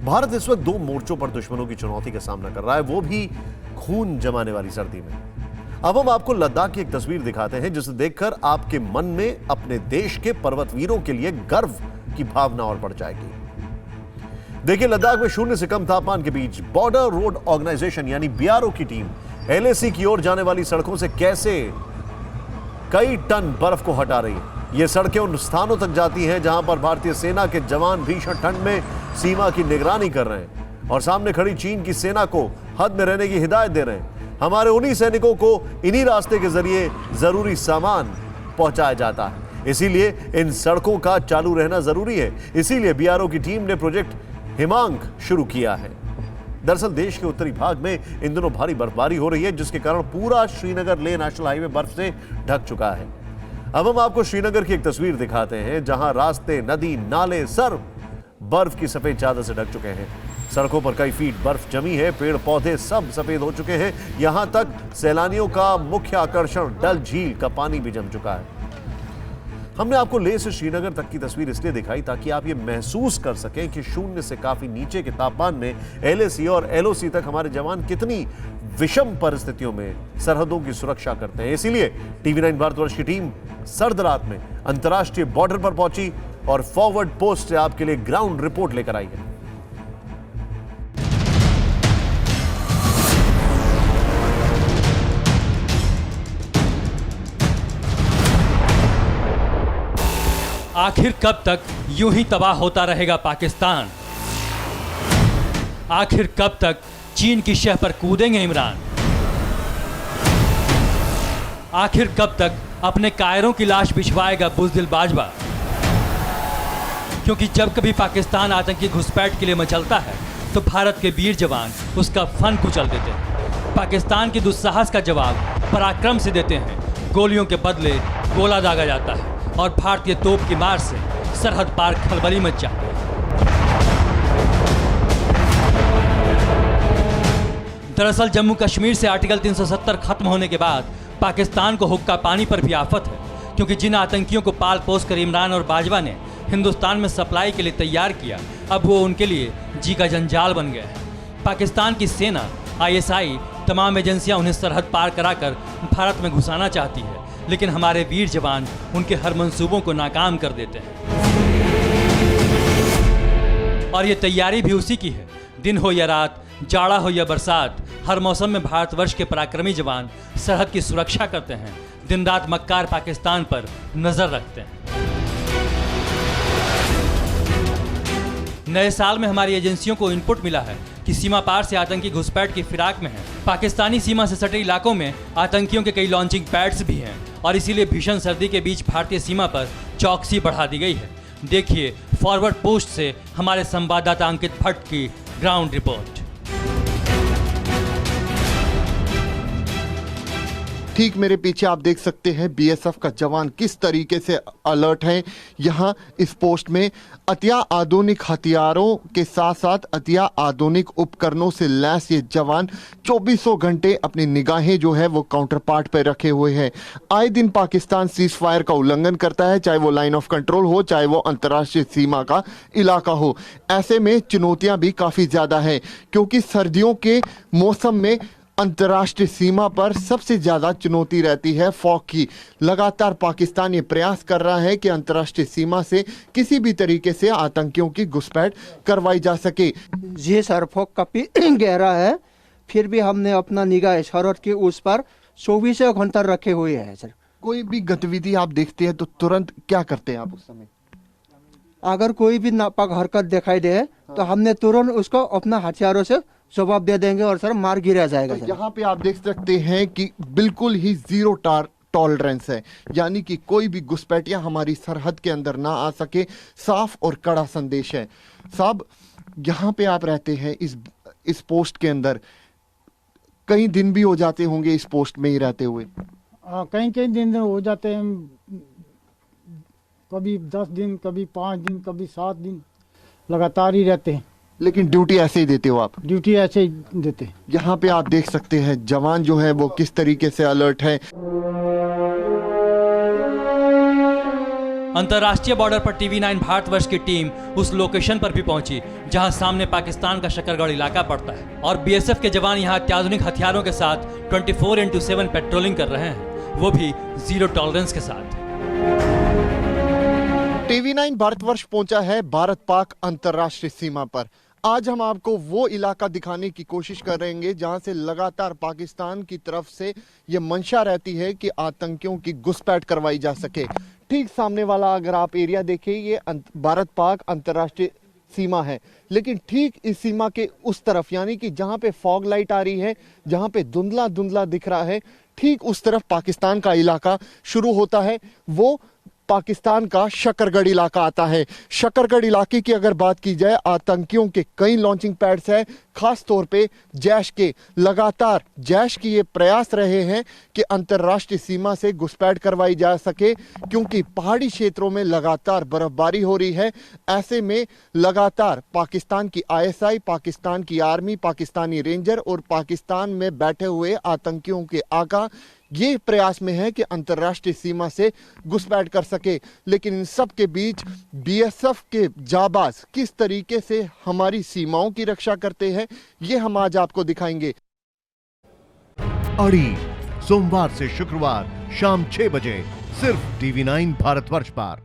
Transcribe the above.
भारत इस वक्त दो मोर्चों पर दुश्मनों की चुनौती का सामना कर रहा है, वो भी खून जमाने वाली सर्दी में। अब हम आपको लद्दाख की एक तस्वीर दिखाते हैं जिसे देखकर आपके मन में अपने देश के पर्वतवीरों के लिए गर्व की भावना और बढ़ जाएगी। देखिए, लद्दाख में शून्य से कम तापमान के बीच बॉर्डर रोड ऑर्गेनाइजेशन यानी बीआरओ की टीम एलएसी की ओर जाने वाली सड़कों से कैसे कई टन बर्फ को हटा रही है। ये सड़कें उन स्थानों तक जाती हैं जहां पर भारतीय सेना के जवान भीषण ठंड में सीमा की निगरानी कर रहे हैं और सामने खड़ी चीन की सेना को हद में रहने की हिदायत दे रहे हैं। हमारे उन्हीं सैनिकों को इन्हीं रास्ते के जरिए जरूरी सामान पहुंचाया जाता है, इसीलिए इन सड़कों का चालू रहना जरूरी है। इसीलिए बीआरओ की टीम ने प्रोजेक्ट हिमांक शुरू किया है। दरअसल देश के उत्तरी भाग में इन दिनों भारी बर्फबारी हो रही है, जिसके कारण पूरा श्रीनगर लेह नेशनल हाईवे बर्फ से ढक चुका है। अब हम आपको श्रीनगर की एक तस्वीर दिखाते हैं जहां रास्ते, नदी, नाले सब बर्फ की सफेद चादर से ढक चुके हैं। सड़कों पर कई फीट बर्फ जमी है, पेड़ पौधे सब सफेद हो चुके हैं। यहां तक सैलानियों का मुख्य आकर्षण डल झील का पानी भी जम चुका है। हमने आपको लेह से श्रीनगर तक की तस्वीर इसलिए दिखाई ताकि आप ये महसूस कर सकें कि शून्य से काफी नीचे के तापमान में एलएसी और एलओसी तक हमारे जवान कितनी विषम परिस्थितियों में सरहदों की सुरक्षा करते हैं। इसीलिए टीवी9 भारतवर्ष की टीम सर्द रात में अंतर्राष्ट्रीय बॉर्डर पर पहुंची और फॉरवर्ड पोस्ट से आपके लिए ग्राउंड रिपोर्ट लेकर आई है। आखिर कब तक यूं ही तबाह होता रहेगा पाकिस्तान? आखिर कब तक चीन की शह पर कूदेंगे इमरान? आखिर कब तक अपने कायरों की लाश बिछवाएगा बुज़दिल बाजवा? क्योंकि जब कभी पाकिस्तान आतंकी घुसपैठ के लिए मचलता है तो भारत के वीर जवान उसका फन कुचल देते हैं। पाकिस्तान के दुस्साहस का जवाब पराक्रम से देते हैं। गोलियों के बदले गोला दागा जाता है और भारतीय तोप की मार से सरहद पार खलबली मच जाती है। दरअसल जम्मू कश्मीर से आर्टिकल 370 खत्म होने के बाद पाकिस्तान को हुक्का पानी पर भी आफत है, क्योंकि जिन आतंकियों को पाल पोस कर इमरान और बाजवा ने हिंदुस्तान में सप्लाई के लिए तैयार किया, अब वो उनके लिए जी का जंजाल बन गया है। पाकिस्तान की सेना, आईएसआई, तमाम एजेंसियां उन्हें सरहद पार कराकर भारत में घुसाना चाहती है, लेकिन हमारे वीर जवान उनके हर मंसूबों को नाकाम कर देते हैं। और ये तैयारी भी उसी की है। दिन हो या रात, जाड़ा हो या बरसात, हर मौसम में भारतवर्ष के पराक्रमी जवान सरहद की सुरक्षा करते हैं, दिन रात मक्कार पाकिस्तान पर नजर रखते हैं। नए साल में हमारी एजेंसियों को इनपुट मिला है कि सीमा पार से आतंकी घुसपैठ की फिराक में है। पाकिस्तानी सीमा से सटे इलाकों में आतंकियों के कई लॉन्चिंग पैड्स भी हैं और इसीलिए भीषण सर्दी के बीच भारतीय सीमा पर चौकसी बढ़ा दी गई है। देखिए फॉरवर्ड पोस्ट से हमारे संवाददाता अंकित भट्ट की ग्राउंड रिपोर्ट। ठीक मेरे पीछे आप देख सकते हैं बीएसएफ का जवान किस तरीके से अलर्ट है। यहाँ इस पोस्ट में अतिया आधुनिक हथियारों के साथ साथ अतिया आधुनिक उपकरणों से लैस ये जवान 2400 घंटे अपनी निगाहें जो है वो काउंटर पार्ट पर रखे हुए हैं। आए दिन पाकिस्तान सीज फायर का उल्लंघन करता है, चाहे वो लाइन ऑफ कंट्रोल हो, चाहे वो अंतर्राष्ट्रीय सीमा का इलाका हो। ऐसे में चुनौतियां भी काफ़ी ज़्यादा है, क्योंकि सर्दियों के मौसम में अंतर्राष्ट्रीय सीमा पर सबसे ज़्यादा चुनौती रहती है फॉग की। लगातार पाकिस्तान ये प्रयास कर रहा है कि अंतर्राष्ट्रीय सीमा से किसी भी तरीके से आतंकियों की घुसपैठ करवाई जा सके। जी सर, फॉग काफ़ी गहरा है, फिर भी हमने अपना निगाह सरहद के उस पर 24 घंटा रखे हुए हैं सर। कोई भी गतिविधि आप देखते हैं तो तुरंत क्या करते हैं आप उस समय? अगर कोई भी नापाक हरकत दिखाई दे तो हमने तुरंत उसको अपना हथियारों से जवाब दे देंगे और सर मार गिरा जाएगा। तो यहाँ पे आप देख सकते हैं कि बिल्कुल ही जीरो टॉलरेंस है, यानी कि कोई भी घुसपैठिया हमारी सरहद के अंदर ना आ सके। साफ और कड़ा संदेश है। साहब, यहाँ पे आप रहते हैं इस पोस्ट के अंदर, कई दिन भी हो जाते होंगे इस पोस्ट में ही रहते हुए? कई दिन हो जाते हैं, कभी 10 दिन, कभी 5 दिन, कभी 7 दिन, लगातार ही रहते हैं। लेकिन ड्यूटी ऐसे ही देते हो आप? ड्यूटी ऐसे ही देते हैं। यहाँ पे आप देख सकते हैं जवान जो है वो किस तरीके से अलर्ट है। अंतर्राष्ट्रीय बॉर्डर पर टीवी 9 भारतवर्ष की टीम उस लोकेशन पर भी पहुंची जहां सामने पाकिस्तान का शकरगढ़ इलाका पड़ता है और बीएसएफ के जवान यहां अत्याधुनिक हथियारों के साथ 24x7 पेट्रोलिंग कर रहे हैं, वो भी जीरो टॉलरेंस के साथ। टीवी 9 भारतवर्ष पहुंचा है भारत पाक अंतर्राष्ट्रीय सीमा पर। आज हम आपको वो इलाका दिखाने की कोशिश करेंगे जहां से लगातार पाकिस्तान की तरफ से ये मंशा रहती है कि आतंकियों की घुसपैठ करवाई जा सके। ठीक सामने वाला अगर आप एरिया देखें, ये भारत पाक अंतर्राष्ट्रीय सीमा है, लेकिन ठीक इस सीमा के उस तरफ, यानी कि जहां पे फॉग लाइट आ रही है, जहां पे धुंधला धुंधला दिख रहा है, ठीक उस तरफ पाकिस्तान का इलाका शुरू होता है। वो पाकिस्तान का शकरगढ़ इलाका आता है। शकरगढ़ इलाके की अगर बात की जाए, आतंकियों के कई लॉन्चिंग पैड्स हैं, खास तौर पे जैश के। लगातार जैश की ये प्रयास रहे हैं कि अंतर्राष्ट्रीय सीमा से घुसपैठ करवाई जा सके, क्योंकि पहाड़ी क्षेत्रों में लगातार बर्फबारी हो रही है। ऐसे में लगातार पाकिस्तान की आईएसआई, पाकिस्तान की आर्मी, पाकिस्तानी रेंजर और पाकिस्तान में बैठे हुए आतंकियों के आका ये प्रयास में है कि अंतर्राष्ट्रीय सीमा से घुसपैठ कर सके। लेकिन इन सब के बीच बीएसएफ के जाबाज किस तरीके से हमारी सीमाओं की रक्षा करते हैं, ये हम आज आपको दिखाएंगे। अड़ी सोमवार से शुक्रवार शाम 6 बजे सिर्फ टीवी 9 भारतवर्ष पर।